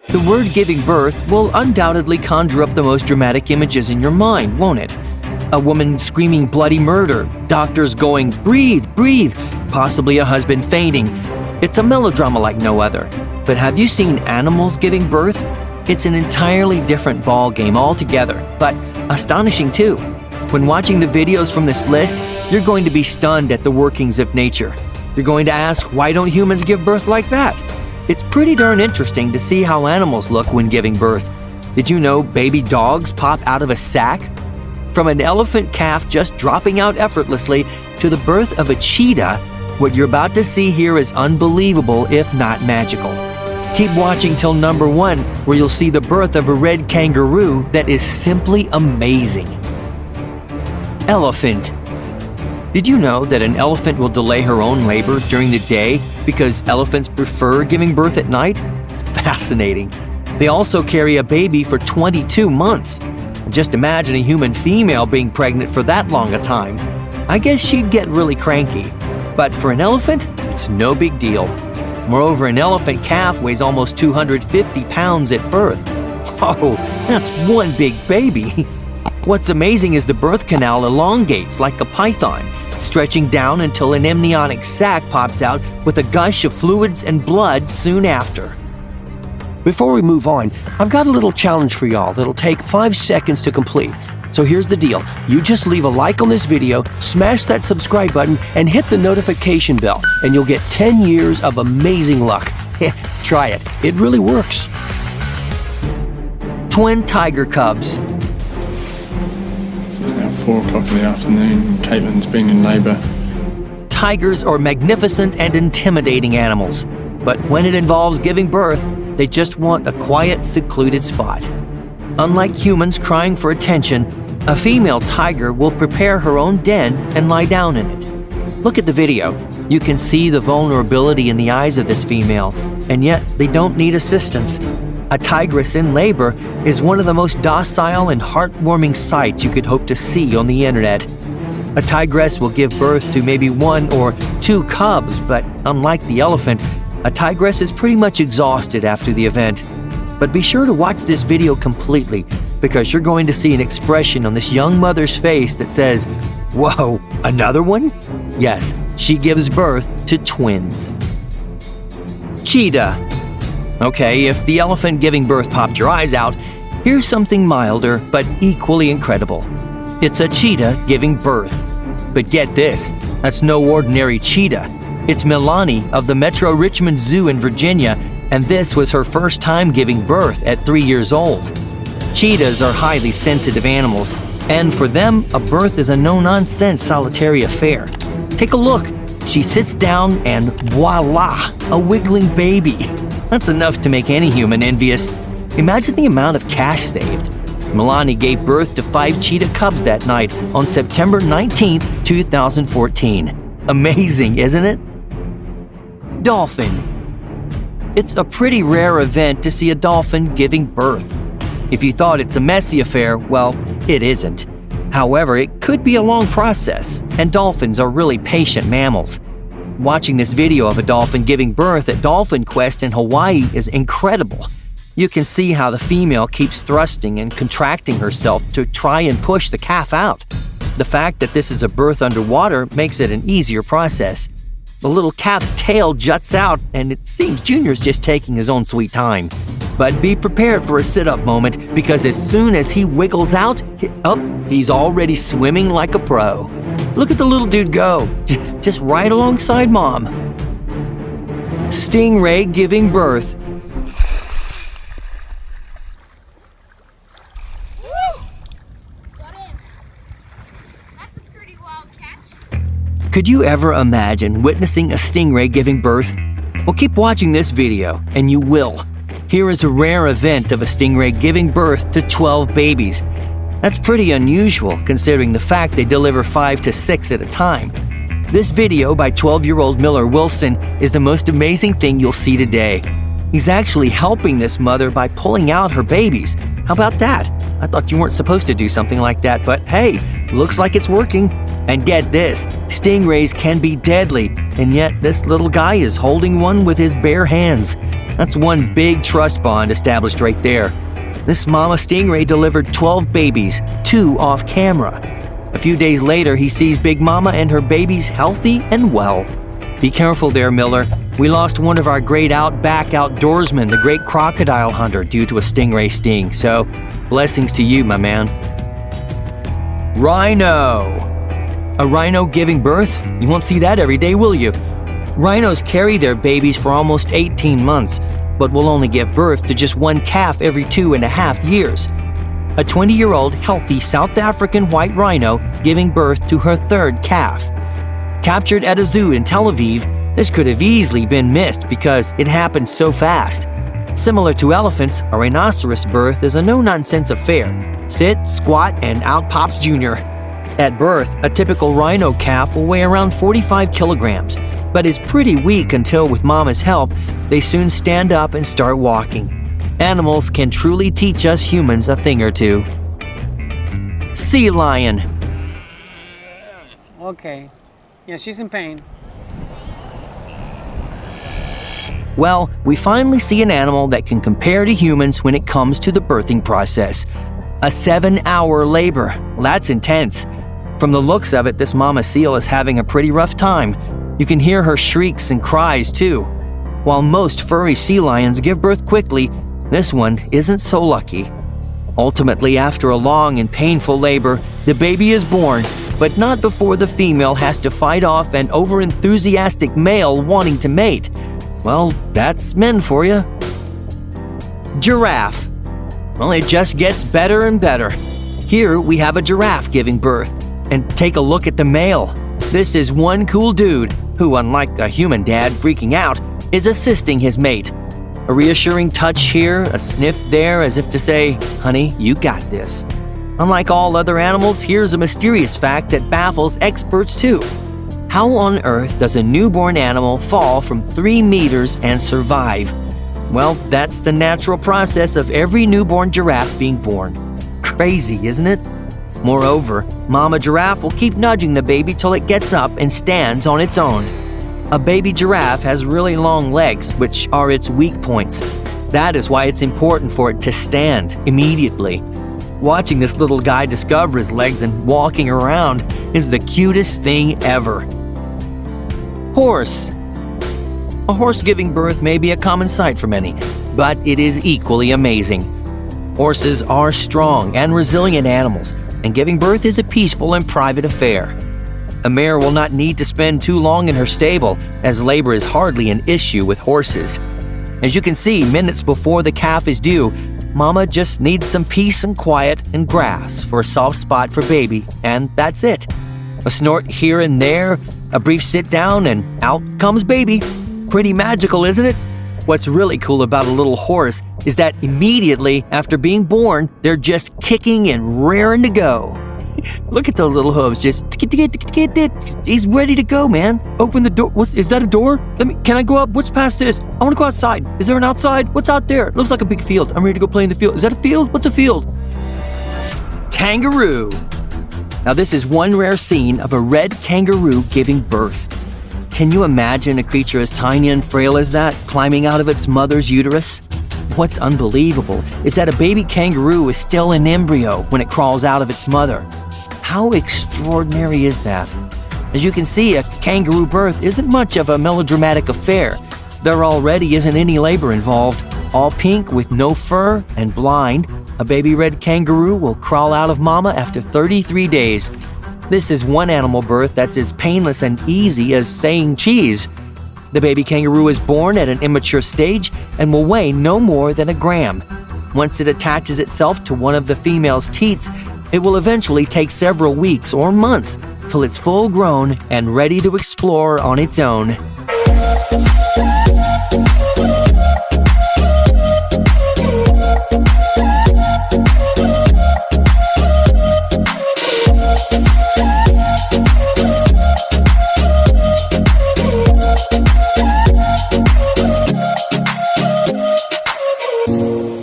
The word giving birth will undoubtedly conjure up the most dramatic images in your mind, won't it? A woman screaming bloody murder, doctors going, "Breathe, breathe," possibly a husband fainting. It's a melodrama like no other. But have you seen animals giving birth? It's an entirely different ballgame altogether, but astonishing too. When watching the videos from this list, you're going to be stunned at the workings of nature. You're going to ask, why don't humans give birth like that? It's pretty darn interesting to see how animals look when giving birth. Did you know baby dogs pop out of a sack? From an elephant calf just dropping out effortlessly to the birth of a cheetah, what you're about to see here is unbelievable, if not magical. Keep watching till number 1, where you'll see the birth of a red kangaroo that is simply amazing. Elephant. Did you know that an elephant will delay her own labor during the day because elephants prefer giving birth at night? It's fascinating. They also carry a baby for 22 months. Just imagine a human female being pregnant for that long a time. I guess she'd get really cranky. But for an elephant, it's no big deal. Moreover, an elephant calf weighs almost 250 pounds at birth. Oh, that's one big baby. What's amazing is the birth canal elongates like a python, stretching down until an amniotic sac pops out with a gush of fluids and blood soon after. Before we move on, I've got a little challenge for y'all that'll take 5 seconds to complete. So here's the deal. You just leave a like on this video, smash that subscribe button, and hit the notification bell, and you'll get 10 years of amazing luck. Try it. It really works. Twin tiger cubs. It's now 4 o'clock in the afternoon. Caitlin's been in labour. Tigers are magnificent and intimidating animals. But when it involves giving birth, they just want a quiet, secluded spot. Unlike humans crying for attention, a female tiger will prepare her own den and lie down in it. Look at the video. You can see the vulnerability in the eyes of this female, and yet they don't need assistance. A tigress in labor is one of the most docile and heartwarming sights you could hope to see on the internet. A tigress will give birth to maybe 1 or 2 cubs, but unlike the elephant, a tigress is pretty much exhausted after the event. But be sure to watch this video completely, because you're going to see an expression on this young mother's face that says, "Whoa, another one?" Yes, she gives birth to twins. Cheetah. Okay, if the elephant giving birth popped your eyes out, here's something milder but equally incredible. It's a cheetah giving birth. But get this, that's no ordinary cheetah. It's Milani of the Metro Richmond Zoo in Virginia, and this was her first time giving birth at 3 years old. Cheetahs are highly sensitive animals, and for them, a birth is a no-nonsense solitary affair. Take a look. She sits down and voila, a wiggling baby. That's enough to make any human envious. Imagine the amount of cash saved. Milani gave birth to 5 cheetah cubs that night on September 19, 2014. Amazing, isn't it? Dolphin. It's a pretty rare event to see a dolphin giving birth. If you thought it's a messy affair, well, it isn't. However, it could be a long process, and dolphins are really patient mammals. Watching this video of a dolphin giving birth at Dolphin Quest in Hawaii is incredible. You can see how the female keeps thrusting and contracting herself to try and push the calf out. The fact that this is a birth underwater makes it an easier process. The little calf's tail juts out, and it seems Junior's just taking his own sweet time. But be prepared for a sit-up moment, because as soon as he wiggles out, he's already swimming like a pro. Look at the little dude go, just right alongside Mom. Stingray giving birth. Could you ever imagine witnessing a stingray giving birth? Well, keep watching this video, and you will. Here is a rare event of a stingray giving birth to 12 babies. That's pretty unusual, considering the fact they deliver 5 to 6 at a time. This video by 12-year-old Miller Wilson is the most amazing thing you'll see today. He's actually helping this mother by pulling out her babies. How about that? I thought you weren't supposed to do something like that, but hey, looks like it's working. And get this, stingrays can be deadly, and yet this little guy is holding one with his bare hands. That's one big trust bond established right there. This mama stingray delivered 12 babies, 2 off camera. A few days later, he sees Big Mama and her babies healthy and well. Be careful there, Miller. We lost one of our great outback outdoorsmen, the great crocodile hunter, due to a stingray sting. So, blessings to you, my man. Rhino. A rhino giving birth? You won't see that every day, will you? Rhinos carry their babies for almost 18 months, but will only give birth to just one calf every 2.5 years. A 20-year-old healthy South African white rhino giving birth to her 3rd calf. Captured at a zoo in Tel Aviv, this could have easily been missed because it happened so fast. Similar to elephants, a rhinoceros birth is a no-nonsense affair. Sit, squat, and out pops Junior. At birth, a typical rhino calf will weigh around 45 kilograms, but is pretty weak until, with mama's help, they soon stand up and start walking. Animals can truly teach us humans a thing or two. Sea lion. Okay. Yeah, she's in pain. Well, we finally see an animal that can compare to humans when it comes to the birthing process. A 7-hour labor. Well, that's intense. From the looks of it, this mama seal is having a pretty rough time. You can hear her shrieks and cries too. While most furry sea lions give birth quickly, this one isn't so lucky. Ultimately, after a long and painful labor, the baby is born, but not before the female has to fight off an overenthusiastic male wanting to mate. Well, that's men for you. Giraffe. Well, it just gets better and better. Here we have a giraffe giving birth. And take a look at the male. This is one cool dude who, unlike a human dad freaking out, is assisting his mate. A reassuring touch here, a sniff there as if to say, honey, you got this. Unlike all other animals, here's a mysterious fact that baffles experts too. How on earth does a newborn animal fall from 3 meters and survive? Well, that's the natural process of every newborn giraffe being born. Crazy, isn't it? Moreover, mama giraffe will keep nudging the baby till it gets up and stands on its own. A baby giraffe has really long legs, which are its weak points. That is why it's important for it to stand immediately. Watching this little guy discover his legs and walking around is the cutest thing ever. Horse. A horse giving birth may be a common sight for many, but it is equally amazing. Horses are strong and resilient animals, and giving birth is a peaceful and private affair. A mare will not need to spend too long in her stable, as labor is hardly an issue with horses. As you can see, minutes before the calf is due, mama just needs some peace and quiet and grass for a soft spot for baby, and that's it. A snort here and there, a brief sit down, and out comes baby. Pretty magical, isn't it? What's really cool about a little horse is that immediately after being born, they're just kicking and raring to go. Look at those little hooves, just he's ready to go, man. Open the door. Is that a door? Can I go up? What's past this? I want to go outside. Is there an outside? What's out there? It looks like a big field. I'm ready to go play in the field. Is that a field? What's a field? Kangaroo. Now this is one rare scene of a red kangaroo giving birth. Can you imagine a creature as tiny and frail as that climbing out of its mother's uterus? What's unbelievable is that a baby kangaroo is still an embryo when it crawls out of its mother. How extraordinary is that? As you can see, a kangaroo birth isn't much of a melodramatic affair. There already isn't any labor involved. All pink with no fur and blind, a baby red kangaroo will crawl out of mama after 33 days. This is one animal birth that's as painless and easy as saying cheese. The baby kangaroo is born at an immature stage and will weigh no more than 1 gram. Once it attaches itself to one of the female's teats, it will eventually take several weeks or months till it's full grown and ready to explore on its own.